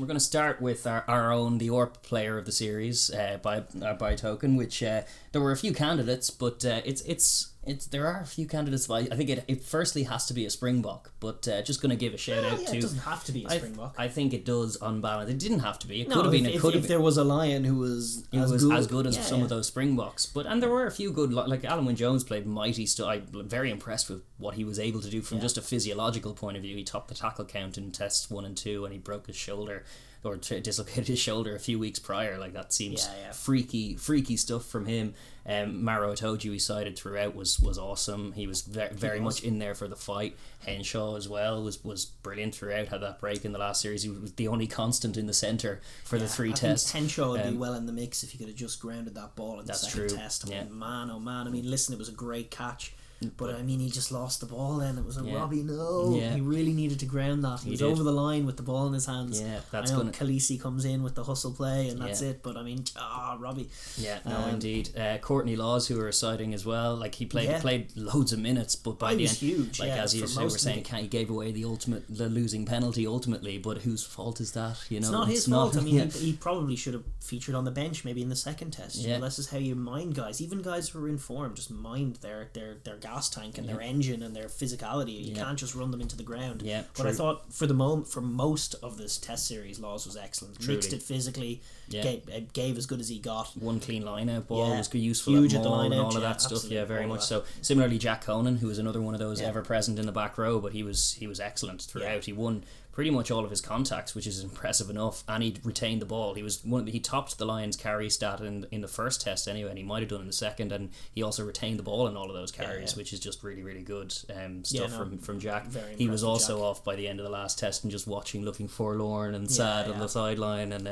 we're going to start with our own, the ORP player of the series, by token, which there were a few candidates, but there are a few candidates. I think it firstly has to be a Springbok, but just going to give a shout out to. It doesn't have to be a Springbok. I think it does on balance. It didn't have to be. It could have been. If there was a Lion who was as good as some of those Springboks, and there were a few good. Like Alan Wynne-Jones played mighty stuff. I'm very impressed with what he was able to do from just a physiological point of view. He topped the tackle count in tests 1 and 2, and he broke his shoulder. Or dislocated his shoulder a few weeks prior. Like, that seems freaky stuff from him. Maro Itoje, we cited throughout, was awesome. He was very much in there for the fight. Henshaw as well was brilliant throughout. Had that break in the last series. He was the only constant in the centre for the 3 tests. Henshaw would be well in the mix if he could have just grounded that ball in the second test. Man, oh man. I mean, listen, it was a great catch. But I mean, he just lost the ball then. It was Robbie, he really needed to ground that. He was over the line with the ball in his hands. Khaleesi comes in with the hustle play and that's it. But I mean, Robbie. Indeed. Courtney Laws, who were citing as well, like he played loads of minutes, but by the end, huge. Like as you were saying, he gave away the losing penalty ultimately. But whose fault is that? It's not his fault. I mean, he probably should have featured on the bench maybe in the second test. This is how you mind guys. Even guys who are in form, just mind their gas tank and their engine and their physicality. You can't just run them into the ground. But I thought for most of this test series, Laws was excellent. Truly. Mixed it physically, gave as good as he got. One clean line-out ball was useful. Huge at the line-out and all of that stuff. Very much so. Similarly, Jack Conan, who was another one of those ever present in the back row, but he was excellent throughout. He won pretty much all of his contacts, which is impressive enough, and he retained the ball. He topped the Lions carry stat in the first test anyway, and he might have done in the second, and he also retained the ball in all of those carries, which is just really, really good stuff from Jack. He was also off by the end of the last test and just looking forlorn and sad on the sideline, and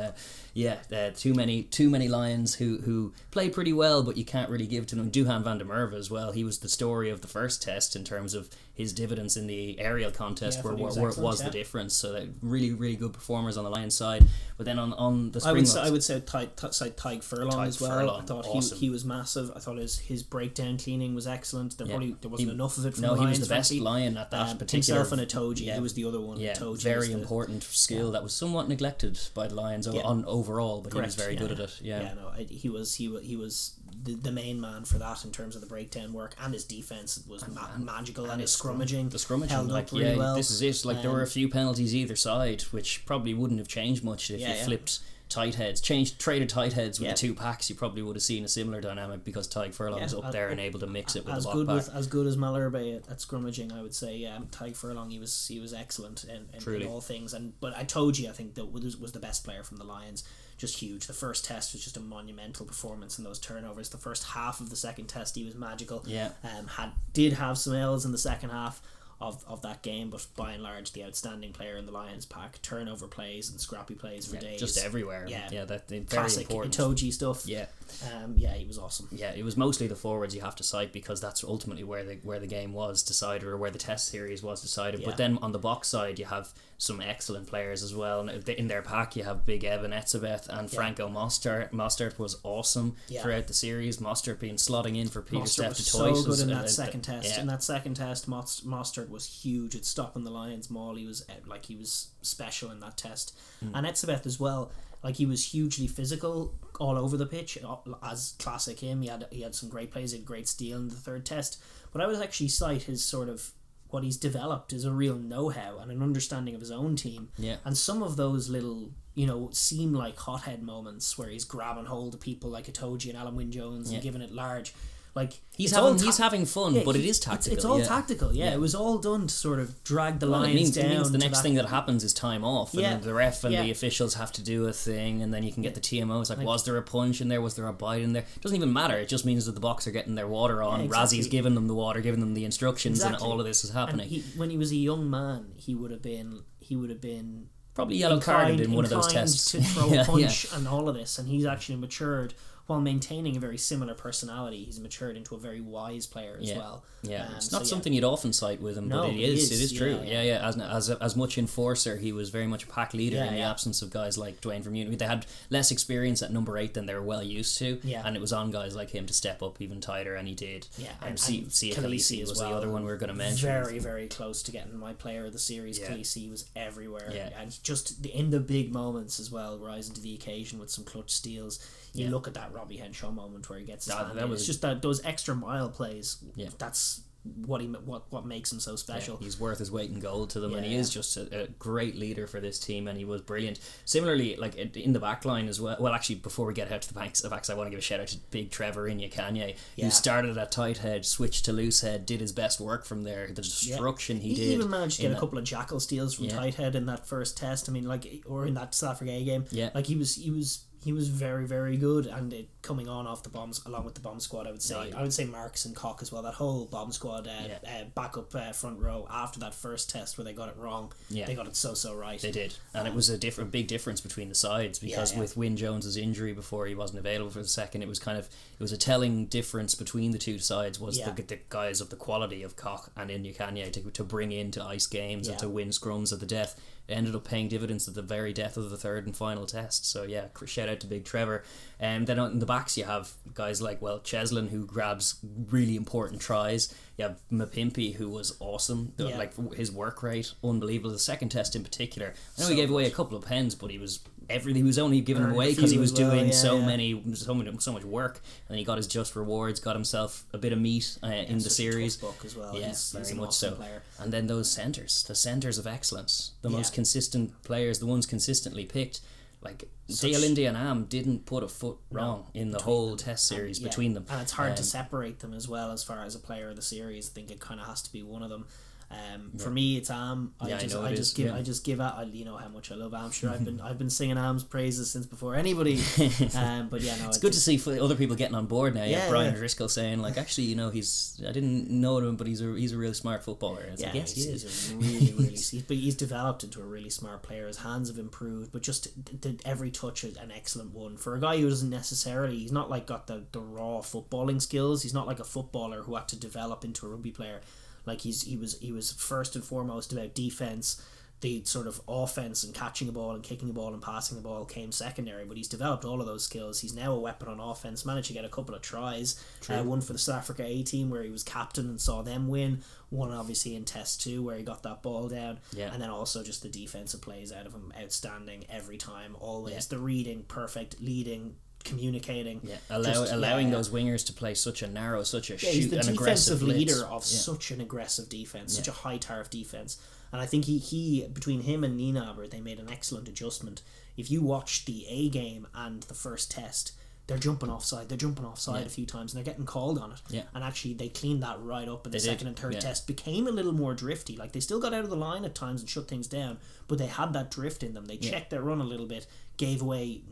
too many Lions who play pretty well, but you can't really give to them. Duhan van der Merwe as well. He was the story of the first test in terms of his dividends in the aerial contest, where it was the difference. So that really, really good performers on the Lions side. But then on the Springboks, I would say Tadhg Furlong as well. I thought awesome. he was massive. I thought his breakdown cleaning was excellent. There wasn't enough of it from the Lions. He was the best Lion at that particular. Himself and Itoje, he was the other one. Very important skill that was somewhat neglected by the Lions on overall, but he was very good at it. He was the main man for that in terms of the breakdown work, and his defense was magical, and his scrummaging held up really well. This is it. Like there were a few penalties either side, which probably wouldn't have changed much if you flipped tight heads, traded tight heads with the 2 packs. You probably would have seen a similar dynamic because Tadhg Furlong was up there and able to mix it with the block back. As good as Malherbe at scrummaging, I would say. Tadhg Furlong, he was excellent in all things. But Itoje, I think, that was the best player from the Lions. Just huge. The first test was just a monumental performance in those turnovers. The first half of the second test, he was magical. Did have some L's in the second half of that game, but by and large the outstanding player in the Lions pack. Turnover plays and scrappy plays for days, just everywhere. That very classic important Itoje stuff. He was awesome. It was mostly the forwards you have to cite, because that's ultimately where the game was decided, or where the test series was decided. But then on the box side you have some excellent players as well, and in their pack you have Big Evan Etzebeth and Franco Mostert. Mostert was awesome throughout the series. Mostert being slotting in for Peter Steph was so good in that second test. In that second test, Mostert was huge at stopping the Lions maul. He was special in that test. And Etzebeth as well, like he was hugely physical all over the pitch, as classic him. He had some great plays, he had great steal in the third test. But I would actually cite his sort of what he's developed is a real know-how and an understanding of his own team. And some of those little, seem like hothead moments where he's grabbing hold of people like Itoje and Alan Wynne-Jones and giving it large. Like he's having fun, but it is tactical. It's all tactical. It was all done to sort of drag the Lions down. It means the next thing that happens is time off, and the ref and the officials have to do a thing, and then you can get the TMO. It's like, was there a punch in there? Was there a bite in there? It doesn't even matter. It just means that the Boks are getting their water on. Razzie's giving them the water, giving them the instructions, and all of this is happening. And when he was a young man, he would have been probably yellow carded in one of those tests to throw a punch and all of this, and he's actually matured while maintaining a very similar personality, he's matured into a very wise player as well. Yeah, it's not something you'd often cite with him, but it is true. As much enforcer, he was very much a pack leader in the absence of guys like Dwayne Vermeulen. They had less experience at number 8 than they were well used to, and it was on guys like him to step up even tighter, and he did. And Khaleesi was the other one we were going to mention. Very, very close to getting my player of the series. Khaleesi was everywhere, and just in the big moments as well, rising to the occasion with some clutch steals. You look at that Robbie Henshaw moment where he gets his hand in. It's just that those extra mile plays. That's what makes him so special. He's worth his weight in gold to them, and he is just a great leader for this team, and he was brilliant. Similarly, like in the back line as well. Well, actually, before we get out to the backs, I want to give a shout out to big Trevor Inyekanye, who started at tight head, switched to loose head, did his best work from there. The destruction he did. He even managed to get a couple of jackal steals from tight head in that first test. I mean, or in that South Africa game. Like he was very, very good, and coming on off the bombs along with the bomb squad, I would say Marks and Cock as well. That whole bomb squad backup front row after that first test where they got it wrong, they got it so right. They did, and it was a big difference between the sides because with Wyn Jones's injury before he wasn't available for the second, it was a telling difference between the two sides was the guys of the quality of Cock and Inyekanye to bring into ice games and to win scrums at the death. It ended up paying dividends at the very death of the third and final test. So shout out to Big Trevor. And then in the backs you have guys like Cheslin, who grabs really important tries. You have Mapimpi, who was awesome. Like his work rate, unbelievable. The second test in particular, I know he gave away a couple of pens, but he was only giving them away because he was doing so much work, and he got his just rewards, got himself a bit of meat in the series book as well. He's very much awesome so player. And then those centres, the centres of excellence, the most consistent players, the ones consistently picked. Like Dale Indy and Am didn't put a foot wrong in the whole test series between them, and it's hard to separate them as well as far as a player of the series. I think it kind of has to be one of them. For me, it's Am. I just give out. You know how much I love Am. Sure, I've been singing Am's praises since before anybody. But it's good to see other people getting on board now. Brian Driscoll saying like, actually, I didn't know him, but he's a really smart footballer. And it's yes, he is. He's a really but he's developed into a really smart player. His hands have improved, but just every touch is an excellent one for a guy who doesn't necessarily. He's not like got the raw footballing skills. He's not like a footballer who had to develop into a rugby player. Like he was first and foremost about defense. The sort of offense and catching a ball and kicking a ball and passing the ball came secondary, but he's developed all of those skills. He's now a weapon on offense, managed to get a couple of tries. One for the South Africa A team where he was captain and saw them win. One obviously in Test 2 where he got that ball down. And then also just the defensive plays out of him, outstanding every time, always. The reading, perfect, leading, communicating, allowing those wingers to play such a he's the defensive leader of such an aggressive defense, such a high tariff defense. And I think he between him and Nienaber, they made an excellent adjustment. If you watch the A game and the first test, they're jumping offside a few times and they're getting called on it. And actually they cleaned that right up, and the second and third test became a little more drifty. Like they still got out of the line at times and shut things down, but they had that drift in them. They checked their run a little bit, gave away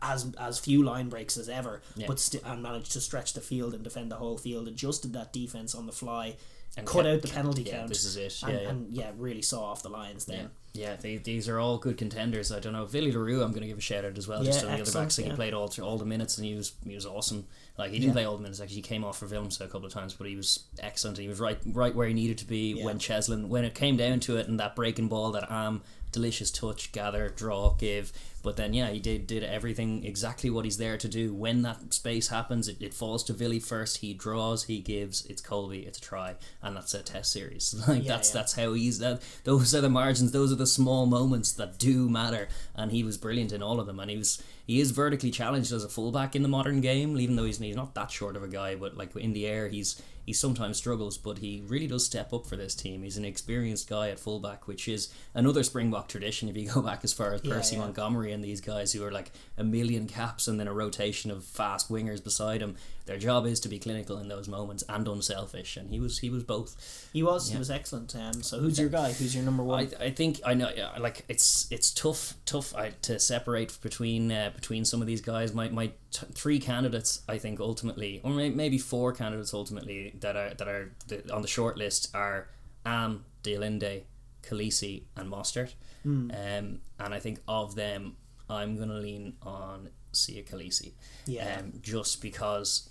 as few line breaks as ever, and managed to stretch the field and defend the whole field, adjusted that defense on the fly, and cut out the penalty count. This is it. And really saw off the Lions then. These are all good contenders. I don't know, Villy LaRue, I'm going to give a shout out as well. Just on the other backs, he played all the minutes, and he was awesome. Like he didn't play all the minutes. Actually, he came off for Willemse a couple of times, but he was excellent. He was right where he needed to be when Cheslin, when it came down to it, and that breaking ball, that delicious touch, gather, draw, give. But then he did everything exactly what he's there to do. When that space happens, it falls to Villy first. He draws, he gives. It's Colby, it's a try, and that's a test series. That's how he's that. Those are the margins. Those are the small moments that do matter. And he was brilliant in all of them. And he is vertically challenged as a fullback in the modern game, even though he's not that short of a guy. But like in the air, he sometimes struggles, but he really does step up for this team. He's an experienced guy at fullback, which is another Springbok tradition. If you go back as far as Percy Montgomery and these guys who are like a million caps and then a rotation of fast wingers beside him, their job is to be clinical in those moments and unselfish, and he was both. He was excellent. So who's your guy? Who's your number one? I think I know. Like it's tough to separate between some of these guys. My three candidates, I think ultimately, or maybe four candidates ultimately that are on the short list are Am, De Allende, Khaleesi, and Mostert. And I think of them, I'm going to lean on Sia Khaleesi. Yeah.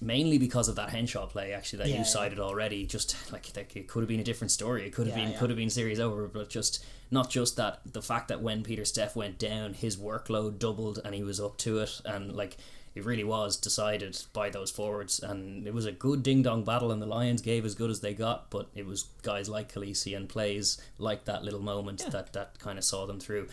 Mainly because of that Henshaw play, actually, that you cited already. Just like it could have been a different story. It could have been series over, but just not just that. The fact that when Peter Steff went down, his workload doubled and he was up to it, and like it really was decided by those forwards, and it was a good ding-dong battle, and the Lions gave as good as they got, but it was guys like Khaleesi and plays like that little moment that kind of saw them through.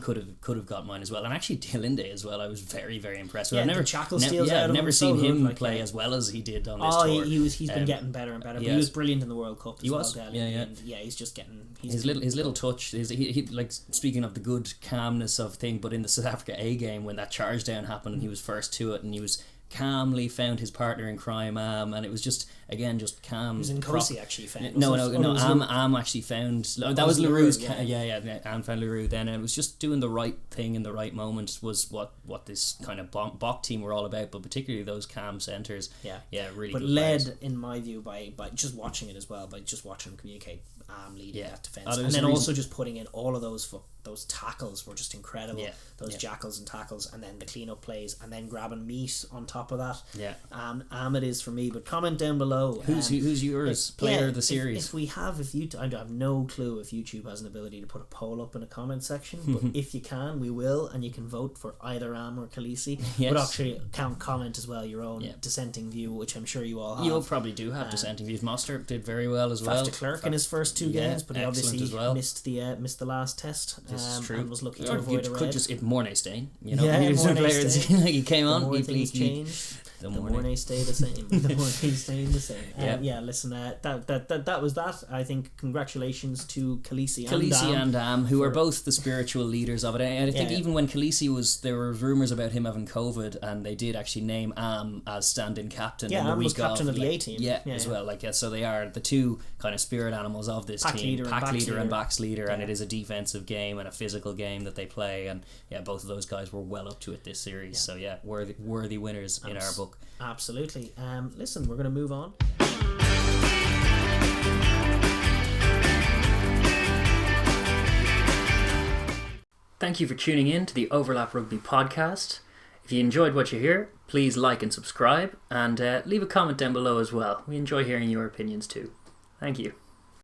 Could have got mine as well, and actually Dilinde as well. I was very, very impressed with. I've never seen him play as well as he did on this tour. He's been getting better and better. But he was brilliant in the World Cup as well. And he's just getting his little touch. He like, speaking of the good calmness of thing, but in the South Africa A game when that charge down happened and he was first to it and he was calmly found his partner in crime, and it was just calm. It was Nkosi actually found. Am actually found. That was Leroux's. Am found Leroux then, and it was just doing the right thing in the right moment was what this kind of Bok team were all about, but particularly those calm centres. Really. But good led players. In my view by just watching it as well, by just watching him communicate. Leading that defence, and then also just putting in all of those tackles were just incredible. Those jackals and tackles, and then the clean up plays, and then grabbing meat on top of that. It is for me. But comment down below. Who's yours player of the series? I have no clue if YouTube has an ability to put a poll up in a comment section. But if you can, we will, and you can vote for either Am or Khaleesi. Yes. But actually, comment as well your own dissenting view, which I'm sure you all have. You probably do have dissenting views. Mostert did very well as well. Faf de Klerk in his first 2 games, but he obviously missed the last test. This is true. And was looking to avoid a red. Mornay Stain, he came on. The things changed. The Mornay stay the same. The Mornay staying the same. Listen, that was that. I think congratulations to Khaleesi and Am, who are both the spiritual leaders of it. And I think even when Khaleesi there were rumours about him having COVID, and they did actually name Am as stand-in captain. Yeah, Am was captain of the A team. As well. So they are the two kind of spirit animals of this team. Pack leader and backs leader, and it is a defensive game and a physical game that they play. And both of those guys were well up to it this series. So worthy winners in our book. Absolutely. Listen, we're going to move on. Thank you for tuning in to the Overlap Rugby podcast. If you enjoyed what you hear, please like and subscribe, and leave a comment down below as well. We enjoy hearing your opinions too. Thank you.